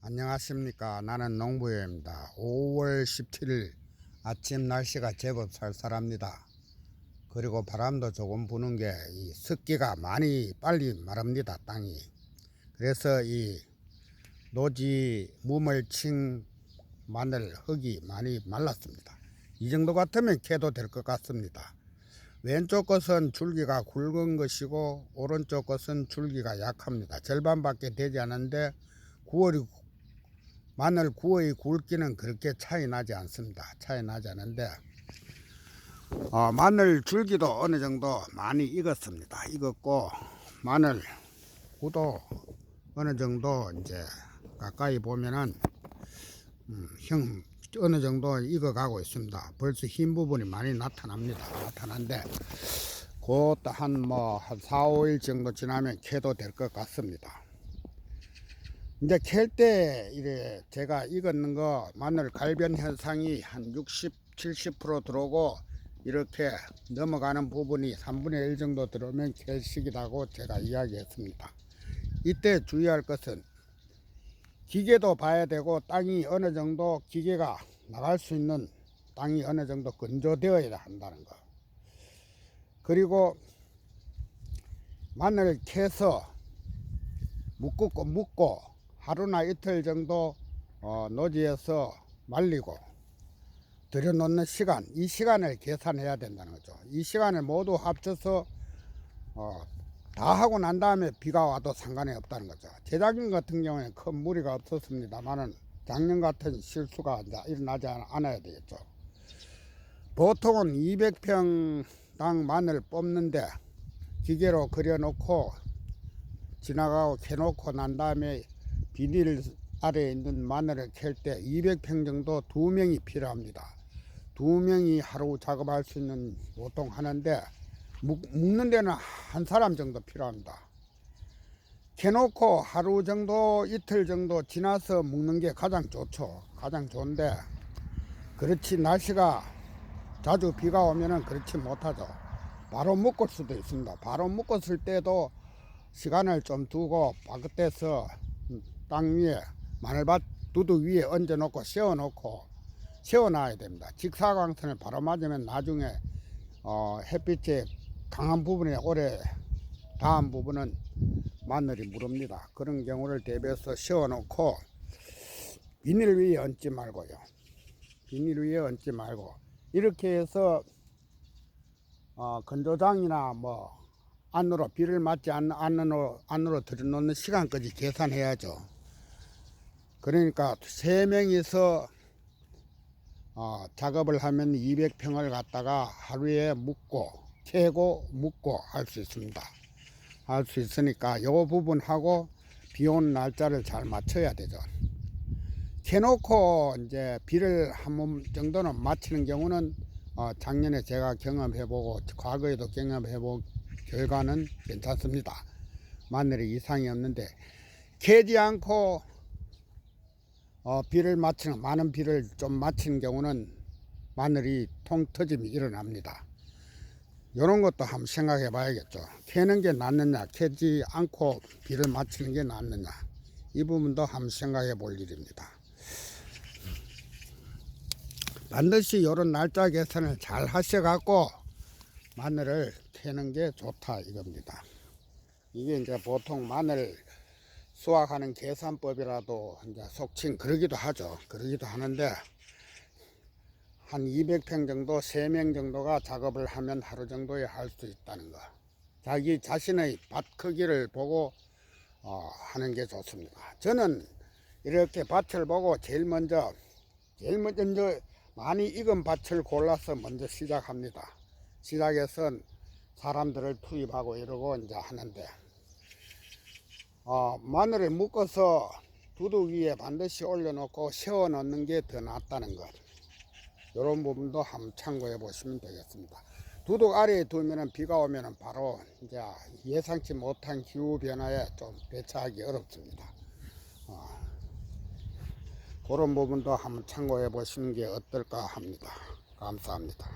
안녕하십니까. 나는 농부입니다. 5월 17일 아침 날씨가 제법 쌀쌀합니다. 그리고 바람도 조금 부는 게 이 습기가 많이 빨리 마릅니다. 땅이. 그래서 이 노지 무멀칭 마늘 흙이 많이 말랐습니다. 이 정도 같으면 캐도 될 것 같습니다. 왼쪽 것은 줄기가 굵은 것이고 오른쪽 것은 줄기가 약합니다. 절반밖에 되지 않은데 9월이 마늘 9월의 굵기는 그렇게 차이 나지 않습니다. 차이 나지 않은데 마늘 줄기도 어느 정도 많이 익었습니다. 익었고 마늘 구도 어느 정도 이제 가까이 보면은 어느 정도 익어가고 있습니다. 벌써 흰 부분이 많이 나타난데 곧 한 4, 5일 정도 지나면 캐도 될 것 같습니다. 이제 캘 때 이래 제가 익었는 거 마늘 갈변 현상이 한 60, 70% 들어오고 이렇게 넘어가는 부분이 3분의 1 정도 들어오면 캘 시기라고 제가 이야기했습니다. 이때 주의할 것은 기계도 봐야 되고 땅이 어느 정도 기계가 나갈 수 있는 땅이 어느 정도 건조되어야 한다는 거. 그리고 마늘 캐서 묶고 하루나 이틀 정도 노지에서 말리고 들여놓는 시간, 이 시간을 계산해야 된다는 거죠. 이 시간을 모두 합쳐서 다 하고 난 다음에 비가 와도 상관이 없다는 거죠. 재작년 같은 경우에는 큰 무리가 없었습니다만은 작년 같은 실수가 이제 일어나지 않아야 되겠죠. 보통은 200평당 마늘 뽑는데 기계로 그려놓고 지나가고 캐놓고 난 다음에 비닐 아래에 있는 마늘을 캘 때 200평 정도 2명이 필요합니다. 2명이 하루 작업할 수 있는 보통 하는데 묶는 데는 한 사람 정도 필요합니다. 캐놓고 하루 정도 이틀 정도 지나서 묶는 게 가장 좋죠. 가장 좋은데 그렇지 날씨가 자주 비가 오면은 그렇지 못하죠. 바로 묶을 수도 있습니다. 바로 묶었을 때도 시간을 좀 두고 바깥에서 땅 위에 마늘밭 두둑 위에 얹어 놓고 세워놔야 됩니다. 직사광선을 바로 맞으면 나중에 햇빛에 강한 부분에 오래 닿은 부분은 마늘이 무릅니다. 그런 경우를 대비해서 세워놓고 비닐 위에 얹지 말고요. 비닐 위에 얹지 말고 이렇게 해서 건조장이나 안으로 비를 맞지 않는 안으로 들여놓는 시간까지 계산해야죠. 그러니까 3명이서 작업을 하면 200평을 갖다가 하루에 캐고 묶고 할 수 있습니다. 할 수 있으니까 요 부분하고 비 오는 날짜를 잘 맞춰야 되죠. 캐놓고 이제 비를 한 번 정도는 맞히는 경우는 작년에 제가 경험해보고 과거에도 경험해본 결과는 괜찮습니다. 마늘이 이상이 없는데 캐지 않고 많은 비를 좀 맞히는 경우는 마늘이 통터짐이 일어납니다. 이런 것도 한번 생각해 봐야겠죠. 캐는 게 낫느냐 캐지 않고 비를 맞히는 게 낫느냐 이 부분도 한번 생각해 볼 일입니다. 반드시 이런 날짜 계산을 잘 하셔 갖고 마늘을 캐는 게 좋다 이겁니다. 이게 이제 보통 마늘 수확하는 계산법이라도 이제 속칭 그러기도 하죠. 그러기도 하는데 한 200평 정도 3명 정도가 작업을 하면 하루 정도에 할 수 있다는 거. 자기 자신의 밭 크기를 보고 하는 게 좋습니다. 저는 이렇게 밭을 보고 제일 먼저 많이 익은 밭을 골라서 먼저 시작합니다. 시작해서 사람들을 투입하고 이러고 이제 하는데 마늘을 묶어서 두둑 위에 반드시 올려놓고 세워 놓는 게 더 낫다는 것. 이런 부분도 한번 참고해 보시면 되겠습니다. 두둑 아래에 두면은 비가 오면은 바로 이제 예상치 못한 기후 변화에 좀 대처하기 어렵습니다. 그런 부분도 한번 참고해 보시는 게 어떨까 합니다. 감사합니다.